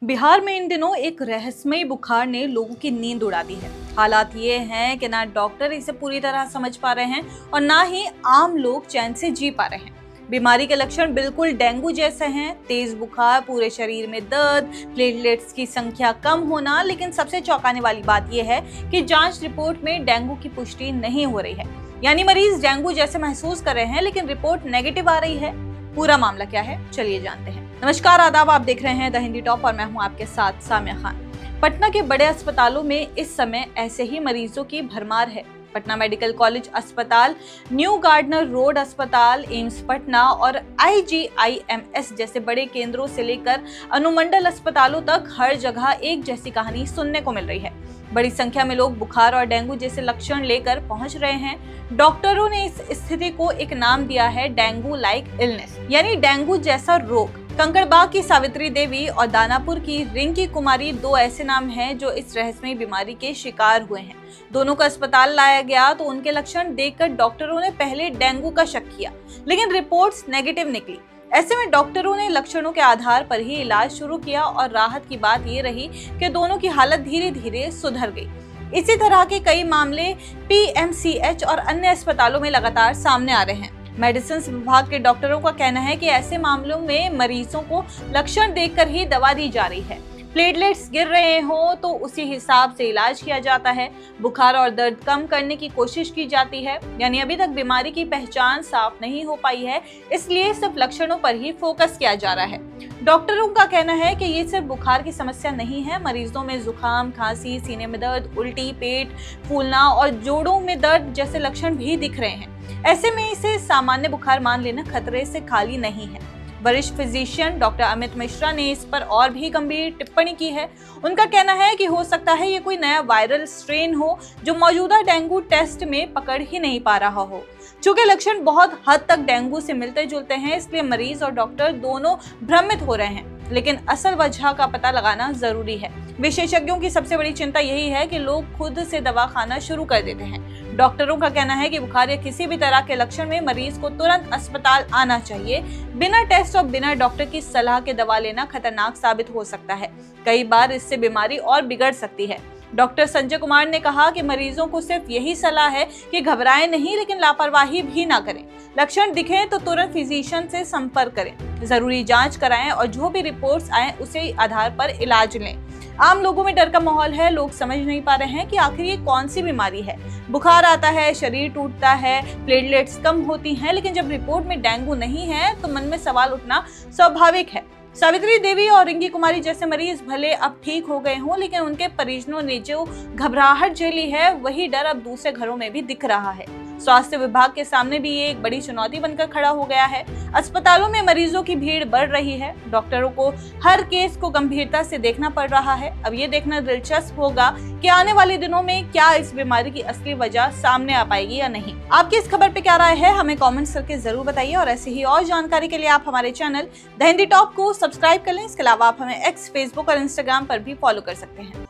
बिहार में इन दिनों एक रहस्यमयी बुखार ने लोगों की नींद उड़ा दी है। हालात ये हैं कि ना डॉक्टर इसे पूरी तरह समझ पा रहे हैं और ना ही आम लोग चैन से जी पा रहे हैं। बीमारी के लक्षण बिल्कुल डेंगू जैसे हैं, तेज बुखार, पूरे शरीर में दर्द, प्लेटलेट्स की संख्या कम होना। लेकिन सबसे चौंकाने वाली बात यह है कि जांच रिपोर्ट में डेंगू की पुष्टि नहीं हो रही है। यानी मरीज डेंगू जैसे महसूस कर रहे हैं लेकिन रिपोर्ट नेगेटिव आ रही है। पूरा मामला क्या है, चलिए जानते हैं। नमस्कार, आदाब, आप देख रहे हैं द हिंदी टॉप और मैं हूं आपके साथ सामिया खान। पटना के बड़े अस्पतालों में इस समय ऐसे ही मरीजों की भरमार है। पटना मेडिकल कॉलेज अस्पताल, न्यू गार्डनर रोड अस्पताल, एम्स पटना और IGIMS जैसे बड़े केंद्रों से लेकर अनुमंडल अस्पतालों तक हर जगह एक जैसी कहानी सुनने को मिल रही है। बड़ी संख्या में लोग बुखार और डेंगू जैसे लक्षण लेकर पहुंच रहे हैं। डॉक्टरों ने इस स्थिति को एक नाम दिया है, डेंगू लाइक इलनेस, यानी डेंगू जैसा रोग। कंकड़बाग की सावित्री देवी और दानापुर की रिंकी कुमारी दो ऐसे नाम हैं जो इस रहस्यमयी बीमारी के शिकार हुए हैं। दोनों को अस्पताल लाया गया तो उनके लक्षण देखकर डॉक्टरों ने पहले डेंगू का शक किया, लेकिन रिपोर्ट्स नेगेटिव निकली। ऐसे में डॉक्टरों ने लक्षणों के आधार पर ही इलाज शुरू किया और राहत की बात ये रही कि दोनों की हालत धीरे धीरे सुधर गई। इसी तरह के कई मामले PMCH और अन्य अस्पतालों में लगातार सामने आ रहे हैं। मेडिसिन विभाग के डॉक्टरों का कहना है कि ऐसे मामलों में मरीजों को लक्षण देखकर ही दवा दी जा रही है। प्लेटलेट्स गिर रहे हो तो उसी हिसाब से इलाज किया जाता है। बुखार और दर्द कम करने की कोशिश की जाती है। यानी अभी तक बीमारी की पहचान साफ नहीं हो पाई है, इसलिए सिर्फ लक्षणों पर ही फोकस किया जा रहा है। डॉक्टरों का कहना है कि ये सिर्फ बुखार की समस्या नहीं है। मरीजों में जुकाम, खांसी, सीने में दर्द, उल्टी, पेट फूलना और जोड़ों में दर्द जैसे लक्षण भी दिख रहे हैं। ऐसे में इसे सामान्य बुखार मान लेना खतरे से खाली नहीं है। वरिष्ठ फिजिशियन डॉक्टर अमित मिश्रा ने इस पर और भी गंभीर टिप्पणी की है। उनका कहना है कि हो सकता है ये कोई नया वायरल स्ट्रेन हो जो मौजूदा डेंगू टेस्ट में पकड़ ही नहीं पा रहा हो। चूंकि लक्षण बहुत हद तक डेंगू से मिलते जुलते हैं, इसलिए मरीज और डॉक्टर दोनों भ्रमित हो रहे हैं, लेकिन असल वजह का पता लगाना जरूरी है। विशेषज्ञों की सबसे बड़ी चिंता यही है कि लोग खुद से दवा खाना शुरू कर देते हैं। डॉक्टरों का कहना है कि बुखार या किसी भी तरह के लक्षण में मरीज को तुरंत अस्पताल आना चाहिए। बिना टेस्ट और बिना डॉक्टर की सलाह के दवा लेना खतरनाक साबित हो सकता है। कई बार इससे बीमारी और बिगड़ सकती है। डॉक्टर संजय कुमार ने कहा कि मरीजों को सिर्फ यही सलाह है कि घबराएं नहीं, लेकिन लापरवाही भी ना करें। लक्षण दिखें तो तुरंत फिजिशियन से संपर्क करें, जरूरी जांच कराएं और जो भी रिपोर्ट्स आए उसे आधार पर इलाज लें। आम लोगों में डर का माहौल है। लोग समझ नहीं पा रहे हैं कि आखिर ये कौन सी बीमारी है। बुखार आता है, शरीर टूटता है, प्लेटलेट्स कम होती हैं, लेकिन जब रिपोर्ट में डेंगू नहीं है तो मन में सवाल उठना स्वाभाविक है। सावित्री देवी और रिंकी कुमारी जैसे मरीज भले अब ठीक हो गए हों, लेकिन उनके परिजनों ने जो घबराहट झेली है वही डर अब दूसरे घरों में भी दिख रहा है। स्वास्थ्य विभाग के सामने भी ये एक बड़ी चुनौती बनकर खड़ा हो गया है। अस्पतालों में मरीजों की भीड़ बढ़ रही है। डॉक्टरों को हर केस को गंभीरता से देखना पड़ रहा है। अब ये देखना दिलचस्प होगा कि आने वाले दिनों में क्या इस बीमारी की असली वजह सामने आ पाएगी या नहीं। आपकी इस खबर पे क्या राय है, हमें कमेंट्स करके जरूर बताइए और ऐसी ही और जानकारी के लिए आप हमारे चैनल द हिंदी टॉप को सब्सक्राइब कर लें। इसके अलावा आप हमें X, Facebook और Instagram पर भी फॉलो कर सकते हैं।